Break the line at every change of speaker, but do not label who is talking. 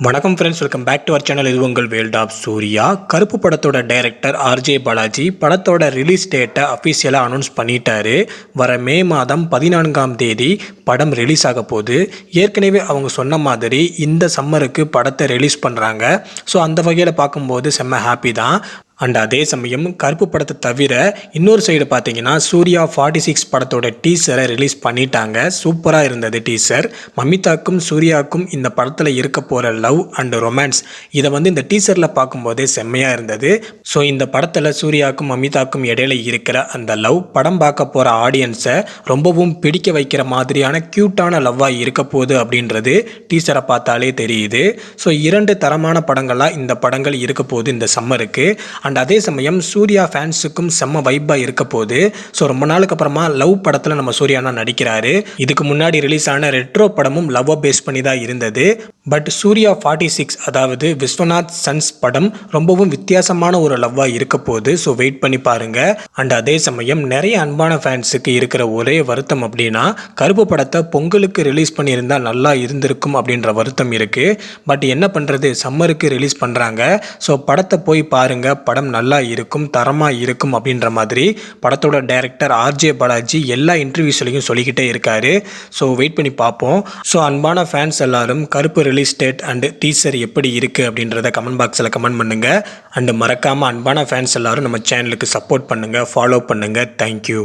வணக்கம் friends, welcome back to our channel. இது உங்கள் வேல்ட் ஆஃப் சூர்யா. கருப்பு படத்தோட டைரக்டர் ஆர்ஜே பாலாஜி படத்தோட ரிலீஸ் டேட்டை அஃபிஷியலாக அனௌன்ஸ் பண்ணிட்டாரு. வர மே மாதம் 14ஆம் தேதி படம் ரிலீஸ் ஆக போகுது. ஏற்கனவே அவங்க சொன்ன மாதிரி இந்த சம்மருக்கு படத்தை ரிலீஸ் பண்ணுறாங்க. ஸோ அந்த வகையில் பார்க்கும்போது செம்ம ஹாப்பி தான். அண்ட் அதே சமயம் கருப்பு படத்தை தவிர இன்னொரு சைடு பார்த்தீங்கன்னா சூர்யா 46 படத்தோட டீசரை ரிலீஸ் பண்ணிட்டாங்க. சூப்பராக இருந்தது டீசர். மமிதாக்கும் சூர்யாவுக்கும் இந்த படத்தில் இருக்க போகிற லவ் அண்ட் ரொமான்ஸ் இதை இந்த டீசரில் பார்க்கும்போதே செம்மையாக இருந்தது. ஸோ இந்த படத்தில் சூர்யாவுக்கும் மமிதாக்கும் இடையில இருக்கிற அந்த லவ் படம் பார்க்க போகிற ஆடியன்ஸை ரொம்பவும் பிடிக்க வைக்கிற மாதிரியான க்யூட்டான லவ்வாக இருக்க போகுது அப்படின்றது டீசரை பார்த்தாலே தெரியுது. ஸோ 2 தரமான படங்களாக இந்த படங்கள் இருக்க போகுது இந்த சம்மருக்கு. அண்ட் அதே சமயம் சூர்யா ஃபேன்ஸுக்கும் செம்ம வைப்பாக இருக்க போகுது. ஸோ ரொம்ப நாளுக்கு அப்புறமா லவ் படத்தில் நம்ம சூர்யானா நடிக்கிறாரு. இதுக்கு முன்னாடி ரிலீஸ் ஆன ரெட்ரோ படமும் லவ்வை பேஸ் பண்ணி தான் இருந்தது. பட் சூர்யா 46 அதாவது விஸ்வநாத் சன்ஸ் படம் ரொம்பவும் வித்தியாசமான ஒரு லவ்வாக இருக்க போகுது. ஸோ வெயிட் பண்ணி பாருங்க. அண்ட் அதே சமயம் நிறைய அன்பான ஃபேன்ஸுக்கு இருக்கிற ஒரே வருத்தம் அப்படின்னா கருப்பு படத்தை பொங்கலுக்கு ரிலீஸ் பண்ணியிருந்தால் நல்லா இருந்திருக்கும் அப்படின்ற வருத்தம் இருக்குது. பட் என்ன பண்ணுறது, சம்மருக்கு ரிலீஸ் பண்ணுறாங்க. ஸோ படத்தை போய் பாருங்கள், படம் நல்லா இருக்கும், தரமாக இருக்கும் அப்படின்ற மாதிரி படத்தோட டைரக்டர் ஆர்ஜே பாலாஜி எல்லா இன்டர்வியூஸ்லையும் சொல்லிக்கிட்டே இருக்காரு. ஸோ வெயிட் பண்ணி பார்ப்போம். ஸோ அன்பான ஃபேன்ஸ் எல்லாரும் கருப்பு ரிலீஸ் டேட் அண்ட் டீசர் எப்படி இருக்குது அப்படின்றத கமெண்ட் பாக்ஸில் கமெண்ட் பண்ணுங்கள். அண்ட் மறக்காமல் அன்பான ஃபேன்ஸ் எல்லாரும் நம்ம சேனலுக்கு சப்போர்ட் பண்ணுங்கள், ஃபாலோ பண்ணுங்கள். தேங்க்யூ.